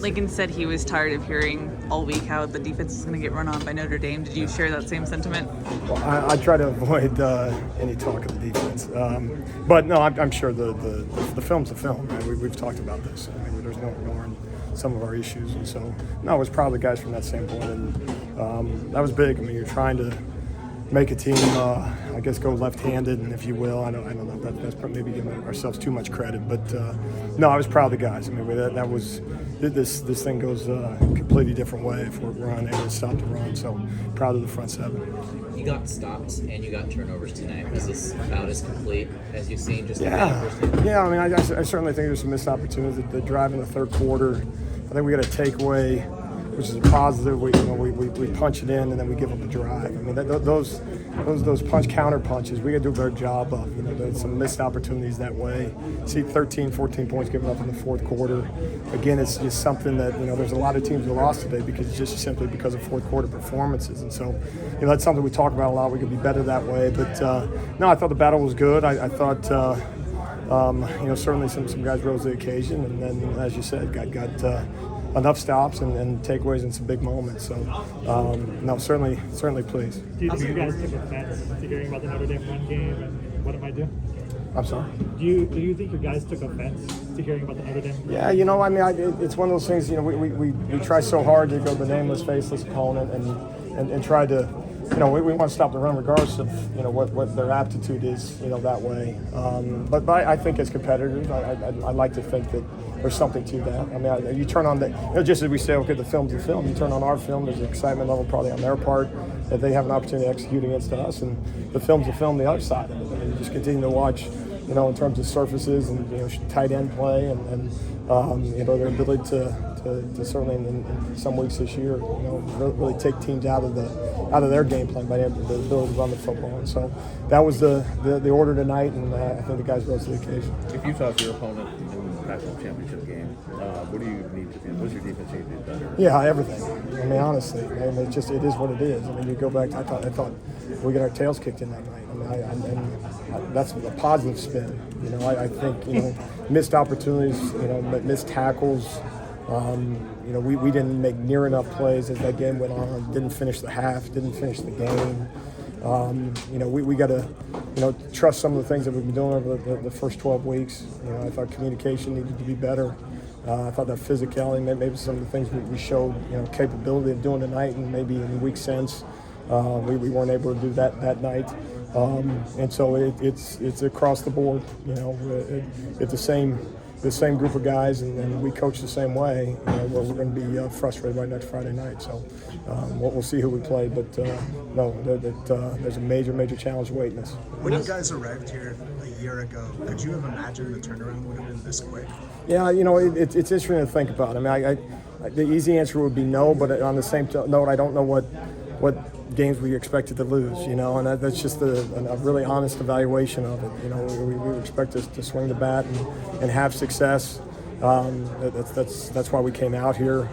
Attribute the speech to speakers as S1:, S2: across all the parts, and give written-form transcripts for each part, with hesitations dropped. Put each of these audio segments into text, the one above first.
S1: Lincoln said he was tired of hearing all week how the defense is going to get run on by Notre Dame. Did you share that same sentiment?
S2: Well, I try to avoid any talk of the defense. But no, I'm sure the film's a film. Right? We've talked about this. I mean, there's no ignoring some of our issues. And so, no, it was proud of the guys from that standpoint. And that was big. I mean, you're trying to make a team, I guess, go left-handed, and if you will. I don't know. That's maybe giving ourselves too much credit. But, no, I was proud of the guys. I mean, that was – this thing goes a completely different way if we're unable to stop the run. So, proud of the front seven.
S3: You got stops and you got turnovers tonight. Was this about as complete as you've seen?
S2: Yeah. I mean, I certainly think there's some missed opportunities. The drive in the third quarter, I think we got a takeaway, which is a positive. We punch it in and then we give them a drive. I mean, those counter punches, we got to do a better job of. You know, there's some missed opportunities that way. See 13, 14 points given up in the fourth quarter. Again, it's just something that, you know, there's a lot of teams who lost today just simply because of fourth quarter performances. And so, you know, that's something we talk about a lot. We could be better that way. But, no, I thought the battle was good. I thought, you know, certainly some guys rose to the occasion. And then, as you said, got enough stops and takeaways in some big moments. So, no, certainly pleased.
S4: Do you think you guys took offense to hearing about the Notre Dame run game and what it might do?
S2: I'm sorry?
S4: Do you think your guys took offense to hearing about the Notre Dame run game?
S2: Yeah, you know, I mean, it's one of those things, you know, we try so hard to go the nameless, faceless opponent and try to, you know, we want to stop the run regardless of, you know, what their aptitude is, you know, that way. But I think as competitors, I like to think that there's something to that. I mean, you turn on you know, just as we say, okay, the film's a film. You turn on our film, there's an excitement level probably on their part that they have an opportunity to execute against us, and the film's a film the other side of it. I mean, you just continue to watch, you know, in terms of surfaces and, you know, tight end play and you know, their ability to certainly in some weeks this year, you know, really take teams out of their game plan by the ability to run the football. And so that was the order tonight, and I think the guys rose to the occasion.
S5: If you talk to your opponent in the national championship game, what do you need to do? What's your defense need to do better?
S2: Yeah, everything. I mean, honestly, it is what it is. I mean, you go back. I thought we got our tails kicked in that night. I mean, and that's a positive spin. You know, I think, you know, missed opportunities, you know, missed tackles. You know, we didn't make near enough plays as that game went on. Didn't finish the half. Didn't finish the game. You know, we got to, you know, trust some of the things that we've been doing over the first 12 weeks. You know, I thought communication needed to be better. I thought that physicality, maybe some of the things we showed, you know, capability of doing tonight, and maybe in weeks since, we weren't able to do that night. And so it's across the board. You know, it's the same group of guys, and we coach the same way. You know, we're going to be frustrated by next Friday night. So we'll see who we play. But no, there's a major challenge waiting us.
S6: When you guys arrived here a year ago, could you have imagined the turnaround would have been this quick?
S2: Yeah, you know, it's interesting to think about. I mean, the easy answer would be no, but on the same note, I don't know what games we expected to lose, you know, and that's just a really honest evaluation of it. You know, we expect us to swing the bat and have success. That's why we came out here.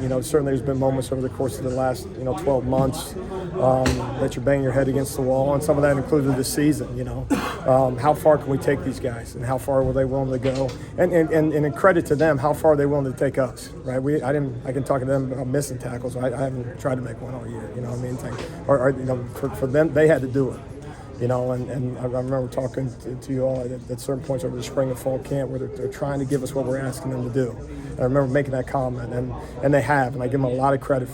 S2: You know, certainly there's been moments over the course of the last, you know, 12 months that you're banging your head against the wall, and some of that included this season. You know, how far can we take these guys, and how far were they willing to go? And in credit to them, how far are they willing to take us? Right? I can talk to them about missing tackles. I haven't tried to make one all year. You know what I mean? Or you know, for them, they had to do it. You know, and I remember talking to you all at certain points over the spring and fall camp where they're trying to give us what we're asking them to do. I remember making that comment, and they have, and I give them a lot of credit.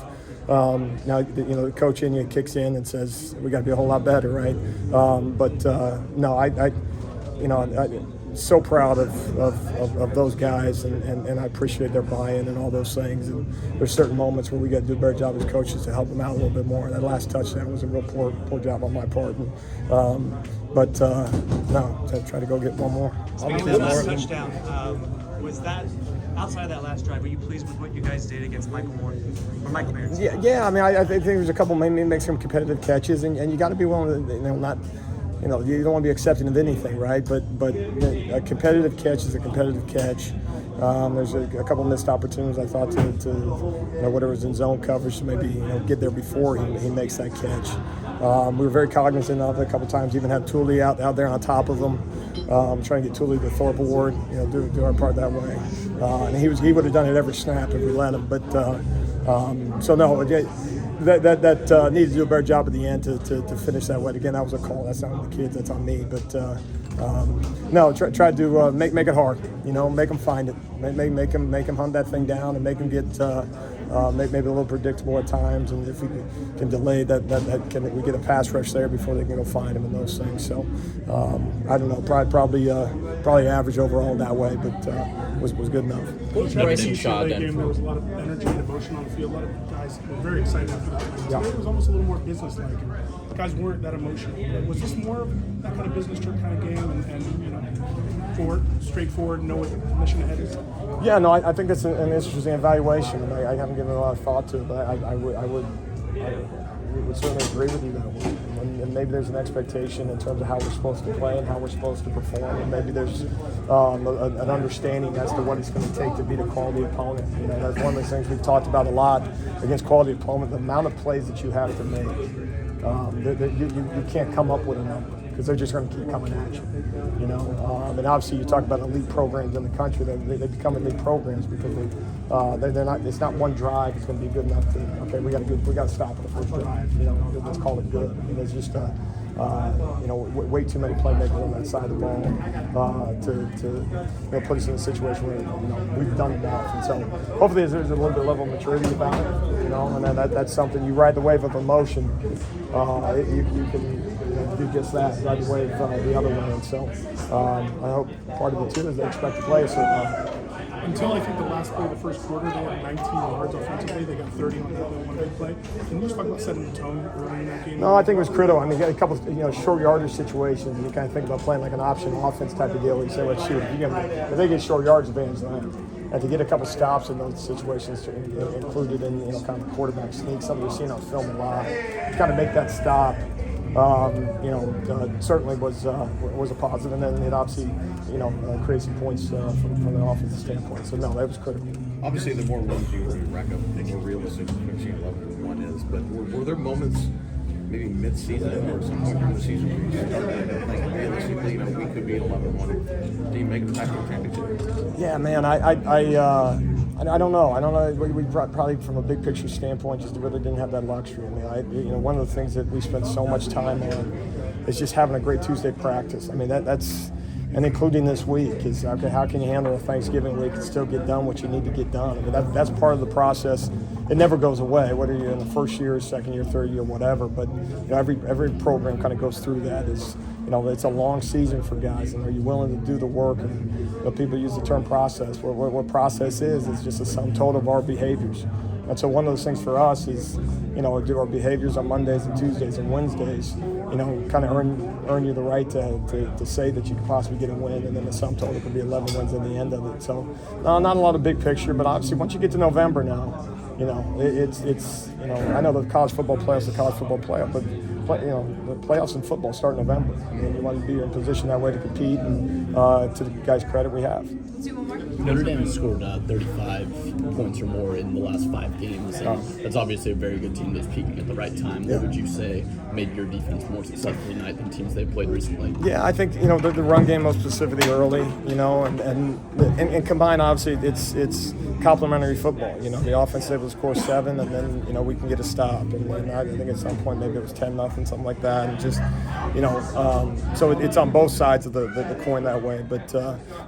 S2: Now, you know, the coach in you kicks in and says we got to be a whole lot better, right? But no, I'm so proud of those guys, and I appreciate their buy-in and all those things. And there's certain moments where we got to do a better job as coaches to help them out a little bit more. That last touchdown was a real poor job on my part. But no, to try to go get one more.
S7: Speaking of that last touchdown, was that outside of that last drive? Were you pleased with what you guys did against Michael Mayer?
S2: Yeah. I mean, I think there's a couple maybe make some competitive catches, and you got to be willing to, you know, not. You know, you don't want to be accepting of anything, right? But a competitive catch is a competitive catch. There's a couple missed opportunities, I thought, to you know, whatever's in zone coverage to maybe, you know, get there before he makes that catch. We were very cognizant of it a couple times, even had Tooley out there on top of him. trying to get Tully the Thorpe Award, do our part that way. And he would have done it every snap if we let him. But so no, that needed to do a better job at the end to finish that way. Again, that was a call. That's not on the kids. That's on me. But no, try to make it hard. Make them find it. Make them hunt that thing down and make them get maybe a little predictable at times. And if we can delay that we get a pass rush there before they can go find him and those things. So I don't know, probably average overall that way, but was good enough.
S3: Bryson Shaw
S8: There
S3: done.
S8: was a lot of energy and emotion on the field. A lot of guys were very excited after the game.
S2: Yeah.
S8: Today it was almost a little more business-like. And guys weren't that emotional. Was this more of that kind of business trip kind of game and straightforward, know what the mission ahead is?
S2: Yeah, no, I think it's an interesting evaluation, and I haven't given a lot of thought to it, but I would certainly agree with you that way. And maybe there's an expectation in terms of how we're supposed to play and how we're supposed to perform, and maybe there's an understanding as to what it's going to take to beat a quality opponent. That's one of the things we've talked about a lot against quality opponent, the amount of plays that you have to make. You can't come up with a number because they're just going to keep coming at you. And obviously you talk about elite programs in the country. They become elite programs because they're not. It's not one drive. It's going to be good enough to we got to stop at the first drive. Let's call it good. There's just way too many playmakers on that side of the ball to put us in a situation where we've done enough. And so hopefully there's a little bit of level of maturity about it. And then that's something you ride the wave of emotion. You can do just that, ride the wave the other way. And so I hope part of it too is they expect to play a certain level.
S8: Until I think the last play of the first quarter, they had 19 yards offensively. They got 30 on that one big play. Can you just talk about setting the tone early in that game?
S2: No, I think it was critical. I mean, you got a couple short yardage situations, and you kind of think about playing like an option offense type of deal. You say, let's shoot. If they get short yards, advantage them. And to get a couple stops in those situations included in kind of quarterback sneak, something you're seeing on film a lot, to kind of make that stop. Certainly was a positive, and then it obviously created some points from an offensive standpoint. So no, that was critical.
S5: Obviously, the more wins you rack up, the more realistic finishing 11-1 is. But were there moments, maybe mid-season or some point during the season, where you started to think realistically, we could be 11-1? Do you make the Pac-12 championship?
S2: Yeah, man, I don't know. I don't know. We probably from a big picture standpoint just really didn't have that luxury. I mean, one of the things that we spend so much time on is just having a great Tuesday practice. I mean, that's and including this week is okay. How can you handle a Thanksgiving week and still get done what you need to get done? I mean, that's part of the process. It never goes away, whether you're in the first year, second year, third year, whatever. But every program kind of goes through that. It's a long season for guys, and are you willing to do the work? And people use the term process. What process is just a sum total of our behaviors. And so one of those things for us is, do our behaviors on Mondays and Tuesdays and Wednesdays, kind of earn you the right to say that you could possibly get a win, and then the sum total could be 11 wins at the end of it. So not a lot of big picture, but obviously once you get to November now, it's I know the college football playoffs, the college football playoff, but the playoffs in football start in November. I mean, you want to be in position that way to compete, and to the guys' credit, we have.
S9: Notre Dame has scored 35 points or more in the last 5 games. And that's obviously a very good team that's peaking at the right time. What would you say made your defense more successful tonight than teams they've played recently?
S2: Yeah, I think the run game most specifically early, and combined obviously it's complementary football. The offense able to score 7, and then we can get a stop, and then I think at some point maybe it was 10-0, something like that, and just so it's on both sides of the coin that way. But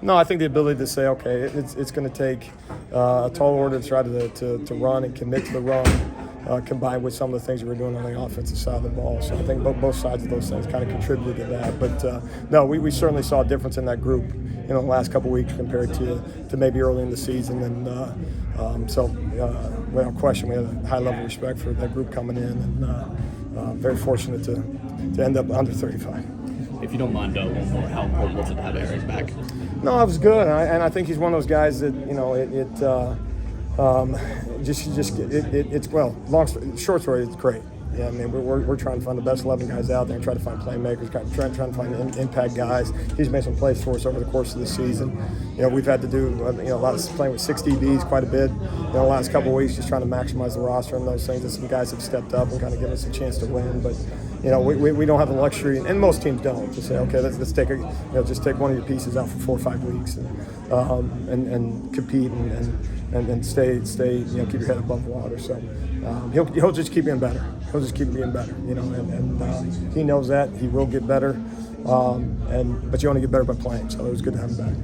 S2: no, I think the ability to say, okay, it's going to take a tall order to try to run and commit to the run, combined with some of the things that we're doing on the offensive side of the ball. So I think both sides of those things kind of contributed to that. But no, we certainly saw a difference in that group the last couple of weeks compared to maybe early in the season. And so without question, we had a high level of respect for that group coming in, and very fortunate to end up under 35.
S9: If you don't mind, one more, how important was it to have Eric back?
S2: No, it was good, and I think he's one of those guys that short story, it's great. Yeah, I mean, we're trying to find the best 11 guys out there and try to find playmakers, trying to find impact guys. He's made some plays for us over the course of the season. We've had to do a lot of playing with 6 DBs quite a bit. The last couple of weeks, just trying to maximize the roster and those things. And some guys have stepped up and kind of given us a chance to win. But You know, we don't have the luxury, and most teams don't, to say, okay, let's take just take one of your pieces out for 4 or 5 weeks and compete and stay keep your head above water. So he'll just keep being better. He'll just keep being better. You know, and he knows that he will get better. But you only get better by playing. So it was good to have him back.